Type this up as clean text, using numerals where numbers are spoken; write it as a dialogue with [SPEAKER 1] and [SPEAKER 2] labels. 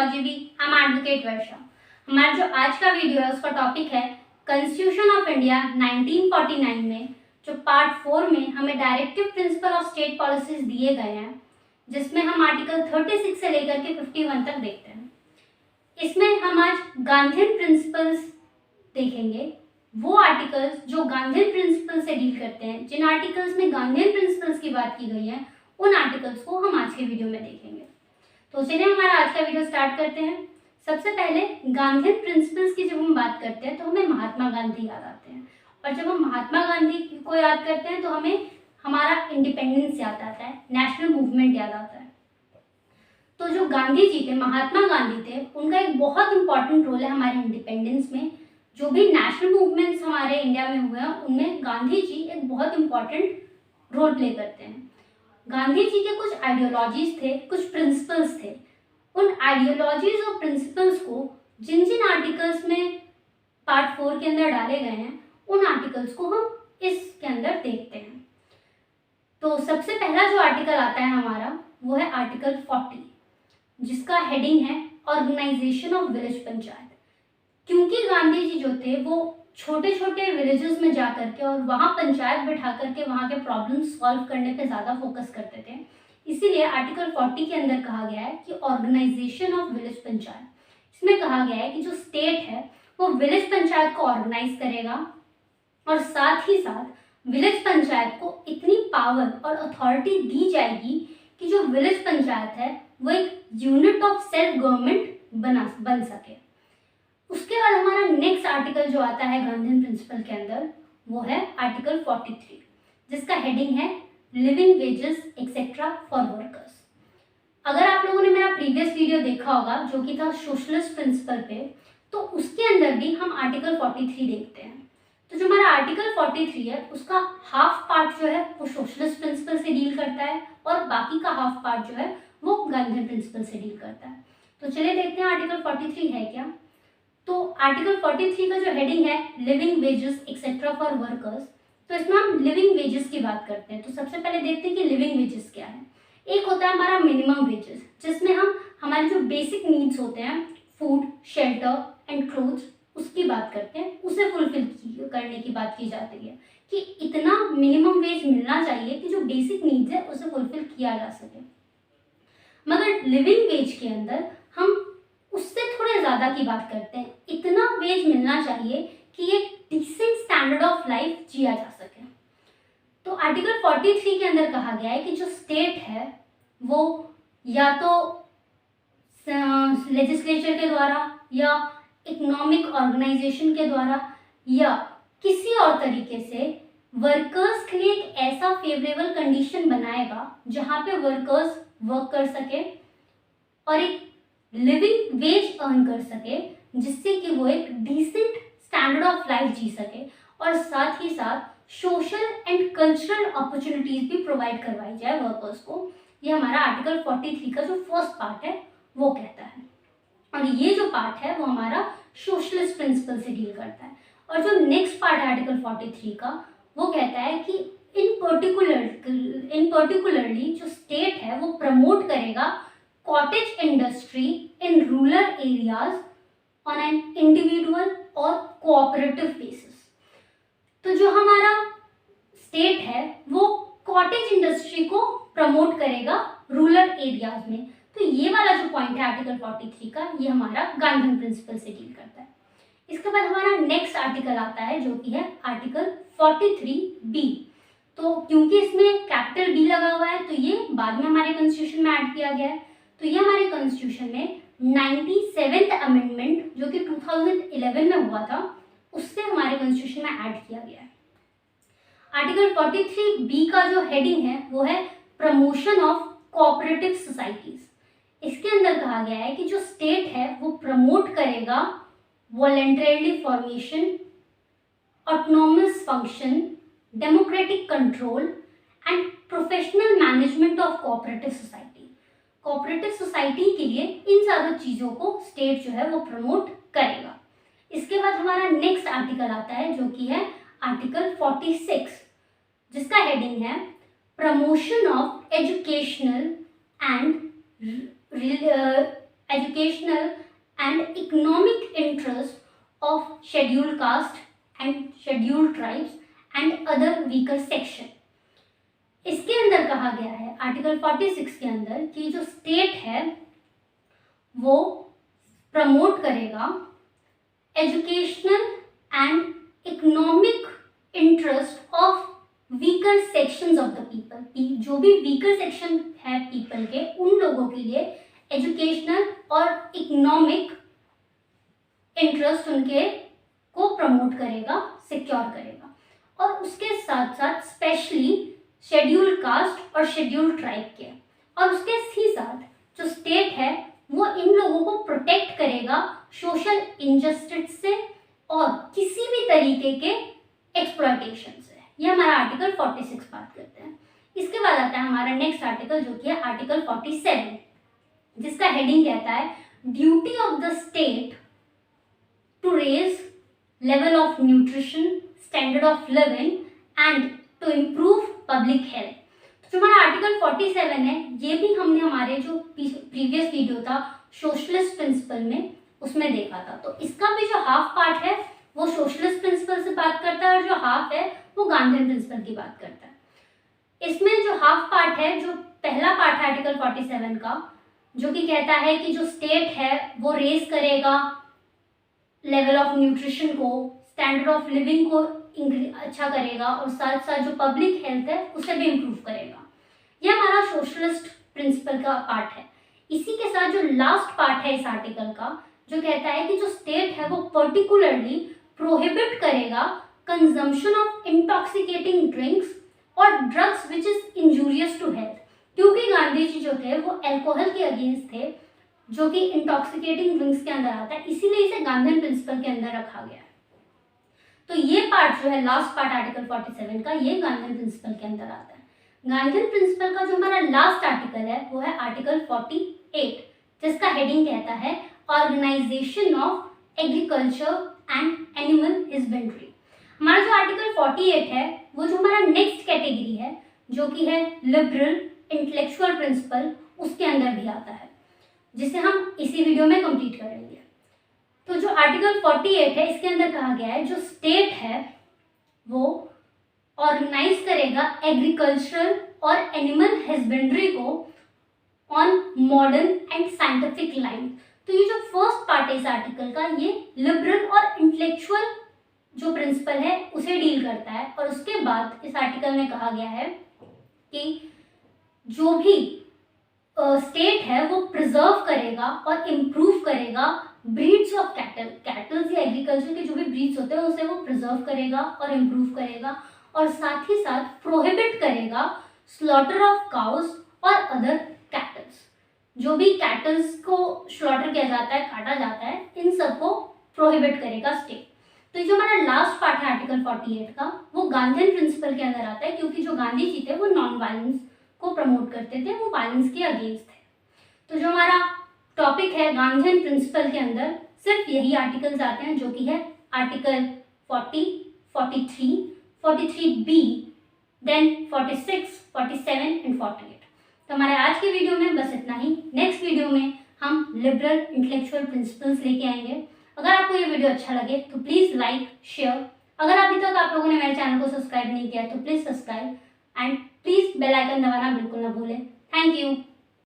[SPEAKER 1] GB. I am advocate वर्षा। हमारा जो आज का वीडियो है उसका टॉपिक है कॉन्स्टिट्यूशन ऑफ इंडिया 1949 में जो पार्ट 4 में हमें directive principle of state policies दिए गए हैं, जिसमें हम आर्टिकल 36 से लेकर के 51 तक देखते हैं। इसमें हम आज गांधीयन प्रिंसिपल्स देखेंगे, वो आर्टिकल्स जो गांधीयन प्रिंसिपल से डील करते हैं। जिन आर्टिकल्स में गांधीयन प्रिंसिपल्स की बात की गई है उन आर्टिकल्स को हम आज के वीडियो में देखेंगे। तो चलिए हमारा आज का वीडियो स्टार्ट करते हैं। सबसे पहले गांधीयन प्रिंसिपल्स की जब हम बात करते हैं तो हमें महात्मा गांधी याद आते हैं, और जब हम महात्मा गांधी को याद करते हैं तो हमें हमारा इंडिपेंडेंस याद आता है, नेशनल मूवमेंट याद आता है। तो जो गांधी जी थे, महात्मा गांधी थे, उनका एक बहुत इंपॉर्टेंट रोल है हमारे इंडिपेंडेंस में। जो भी नेशनल मूवमेंट्स हमारे इंडिया में हुए हैं उनमें गांधी जी एक बहुत इंपॉर्टेंट रोल प्ले करते हैं। गांधी जी के कुछ आइडियोलॉजीज थे, कुछ प्रिंसिपल्स थे। उन आइडियोलॉजीज और प्रिंसिपल्स को जिन जिन आर्टिकल्स में पार्ट 4 के अंदर डाले गए हैं उन आर्टिकल्स को हम इसके अंदर देखते हैं। तो सबसे पहला जो आर्टिकल आता है हमारा वो है आर्टिकल 40, जिसका हेडिंग है ऑर्गेनाइजेशन ऑफ विलेज पंचायत। क्योंकि गांधी जी जो थे वो छोटे छोटे विलेजेस में जा करके और वहाँ पंचायत बिठा करके वहाँ के प्रॉब्लम सॉल्व करने पे ज़्यादा फोकस करते थे, इसीलिए आर्टिकल 40 के अंदर कहा गया है कि ऑर्गेनाइजेशन ऑफ विलेज पंचायत। इसमें कहा गया है कि जो स्टेट है वो विलेज पंचायत को ऑर्गेनाइज करेगा और साथ ही साथ विलेज पंचायत को इतनी पावर और अथॉरिटी दी जाएगी कि जो विलेज पंचायत है वो एक यूनिट ऑफ सेल्फ गवर्नमेंट बन सके। उसके बाद हमारा नेक्स्ट आर्टिकल जो आता है गांधीयन प्रिंसिपल के अंदर वो है आर्टिकल 43, जिसका हेडिंग है living wages etcetera for workers. अगर आप लोगों ने मेरा प्रीवियस वीडियो देखा होगा जो कि था सोशलिस्ट प्रिंसिपल पे, तो उसके अंदर भी हम आर्टिकल 43 देखते हैं। तो जो हमारा आर्टिकल 43 है उसका हाफ पार्ट जो है वो सोशलिस्ट प्रिंसिपल से डील करता है और बाकी का हाफ पार्ट जो है वो गांधीयन प्रिंसिपल से डील करता है। तो चलिए देखते हैं आर्टिकल 43 है क्या। तो आर्टिकल 43 का जो हेडिंग है living wages etcetera for workers, तो इसमें हम लिविंग वेजेस की बात करते हैं। तो सबसे पहले देखते हैं कि लिविंग वेजेस क्या है। एक होता है हमारा मिनिमम वेजेस, जिसमें हम हमारे जो बेसिक नीड्स होते हैं फूड, शेल्टर एंड क्लोथ्स, उसकी बात करते हैं, उसे फुलफिल करने की बात की जाती है कि इतना मिनिमम वेज मिलना चाहिए कि जो बेसिक नीड्स है उसे फुलफिल किया जा सके। मगर लिविंग वेज के अंदर हम उससे थोड़े ज़्यादा की बात करते हैं, इतना वेज मिलना चाहिए कि एक डिसेंट स्टैंडर्ड ऑफ लाइफ जिया जा सके। तो आर्टिकल 43 के अंदर कहा गया है कि जो स्टेट है वो या तो लेजिस्लेचर के द्वारा या इकोनॉमिक ऑर्गेनाइजेशन के द्वारा या किसी और तरीके से वर्कर्स के लिए एक ऐसा फेवरेबल कंडीशन बनाएगा जहाँ पे वर्कर्स वर्क कर सके और एक लिविंग वेज अर्न कर सके, जिससे कि वो एक डिसेंट स्टैंडर्ड ऑफ लाइफ जी सके और साथ ही साथ सोशल एंड कल्चरल अपॉर्चुनिटीज भी प्रोवाइड करवाई जाए वर्कर्स को। ये हमारा आर्टिकल 43 का जो फर्स्ट पार्ट है वो कहता है, और ये जो पार्ट है वो हमारा सोशलिस्ट प्रिंसिपल से डील करता है। और जो नेक्स्ट पार्ट है आर्टिकल 43 का वो कहता है कि इन पर्टिकुलरली जो स्टेट है वो प्रमोट करेगा cottage industry in rural areas on an individual और कोऑपरेटिव बेसिस। तो जो हमारा स्टेट है वो कॉटेज इंडस्ट्री को प्रमोट करेगा रूरल एरियाज में। तो ये वाला जो पॉइंट है आर्टिकल 43 का, ये हमारा गांधीयन प्रिंसिपल से डील करता है। इसके बाद हमारा नेक्स्ट आर्टिकल आता है जो कि है आर्टिकल 43B। तो क्योंकि इसमें कैपिटल बी लगा हुआ है तो ये बाद में हमारे कॉन्स्टिट्यूशन में ऐड किया गया है। तो ये हमारे कॉन्स्टिट्यूशन में 97th अमेंडमेंट जो कि 2011 में हुआ था उससे हमारे कॉन्स्टिट्यूशन में ऐड किया गया है। आर्टिकल 43B का जो हेडिंग है वो है प्रमोशन ऑफ कोऑपरेटिव सोसाइटीज। इसके अंदर कहा गया है कि जो स्टेट है वो प्रमोट करेगा voluntarily formation, autonomous function, democratic control and professional management of cooperative society. Cooperative society के लिए इन सारी चीज़ों को स्टेट जो है वो प्रमोट करेगा। इसके बाद हमारा नेक्स्ट आर्टिकल आता है जो कि है आर्टिकल 46, जिसका हेडिंग है promotion of educational and educational and economic interests of scheduled caste and scheduled tribes and other weaker section। इसके अंदर कहा गया है आर्टिकल 46 के अंदर कि जो स्टेट है वो प्रमोट करेगा educational and economic interest of weaker sections of the people. जो भी वीकर सेक्शन है पीपल के, उन लोगों के लिए एजुकेशनल और इकोनॉमिक इंटरेस्ट उनके को प्रमोट करेगा, सिक्योर करेगा। और उसके साथ साथ स्पेशली शेड्यूल्ड कास्ट और शेड्यूल्ड ट्राइब के, और उसके ही साथ जो स्टेट है वो इन लोगों को प्रोटेक्ट करेगा सोशल इनजस्टिस से और किसी भी तरीके के एक्सप्लॉयटेशन से। ये हमारा आर्टिकल 46 बात करते हैं। इसके बाद आता है हमारा नेक्स्ट आर्टिकल जो कि है आर्टिकल 47, जिसका हेडिंग कहता है duty of the state to raise level of nutrition, standard of living and to improve public health. जो हमारा आर्टिकल 47 है ये भी हमने हमारे जो प्रीवियस वीडियो था सोशलिस्ट प्रिंसिपल में उसमें देखा था। तो इसका भी जो हाफ पार्ट है वो सोशलिस्ट प्रिंसिपल से बात करता है और जो हाफ है वो गांधी प्रिंसिपल की बात करता है। इसमें जो हाफ पार्ट है, जो पहला पार्ट है आर्टिकल 47 का, जो कि कहता है कि जो स्टेट है वो रेज करेगा लेवल ऑफ न्यूट्रिशन को, स्टैंडर्ड ऑफ लिविंग को अच्छा करेगा और साथ साथ जो पब्लिक हेल्थ है उसे भी इम्प्रूव करेगा। यह हमारा सोशलिस्ट प्रिंसिपल का पार्ट है। इसी के साथ जो लास्ट पार्ट है इस आर्टिकल का, जो कहता है कि जो स्टेट है वो पर्टिकुलरली प्रोहिबिट करेगा कंजम्पशन ऑफ इंटॉक्सिकेटिंग ड्रिंक्स और drugs which is injurious to health. क्योंकि गांधी जी जो थे वो अल्कोहल के अगेंस्ट थे, जो कि इंटॉक्सिकेटिंग ड्रिंक्स के अंदर आता है, इसीलिए इसे गांधी प्रिंसिपल के अंदर रखा गया है। तो ये पार्ट जो है लास्ट पार्ट आर्टिकल 47 का, ये गांधी प्रिंसिपल के अंदर आता है। गांधी प्रिंसिपल का जो हमारा लास्ट आर्टिकल है वो है आर्टिकल 48, जिसका हेडिंग कहता है organisation of agriculture and animal husbandry. हमारा जो आर्टिकल 48 है वो जो हमारा नेक्स्ट कैटेगरी है जो कि है लिबरल इंटेलेक्चुअल प्रिंसिपल, उसके अंदर भी आता है, जिसे हम इसी वीडियो में कंप्लीट करेंगे। तो जो आर्टिकल 48 है इसके अंदर कहा गया है जो स्टेट है वो ऑर्गेनाइज करेगा एग्रीकल्चरल और एनिमल हस्बेंड्री को on modern and scientific line. तो ये जो फर्स्ट पार्ट है इस आर्टिकल का, ये लिबरल और इंटेलेक्चुअल जो प्रिंसिपल है उसे डील करता है। और उसके बाद इस आर्टिकल में कहा गया है कि जो भी स्टेट है वो प्रिजर्व करेगा और इम्प्रूव करेगा ब्रीड्स ऑफ कैटल्स या एग्रीकल्चर के जो भी ब्रीड्स होते हैं उसे वो प्रिजर्व करेगा और इम्प्रूव करेगा, और साथ ही साथ प्रोहिबिट करेगा स्लॉटर ऑफ काउस और अदर कैटल्स। जो भी कैटल्स को स्लॉटर किया जाता है, काटा जाता है, इन सबको प्रोहिबिट करेगा स्टेट। तो जो हमारा लास्ट पार्ट है आर्टिकल 48 का वो गांधी प्रिंसिपल के अंदर आता है, क्योंकि जो गांधी जी थे वो नॉन वायलेंस को प्रमोट करते थे, वो वायलेंस के अगेंस्ट थे। तो जो हमारा टॉपिक है गांधी प्रिंसिपल के अंदर सिर्फ यही आर्टिकल्स आते हैं, जो कि है आर्टिकल 40, 43, 43B, देन 46, 47 एंड 48। तो हमारे आज के वीडियो में बस इतना ही। नेक्स्ट वीडियो में हम लिबरल इंटेलेक्चुअल प्रिंसिपल्स लेके आएंगे। अगर आपको ये वीडियो अच्छा लगे तो प्लीज़ लाइक, शेयर। अगर अभी तक आप लोगों ने मेरे चैनल को सब्सक्राइब नहीं किया तो please subscribe and please bell icon दबाना बिल्कुल ना भूलें। Thank you.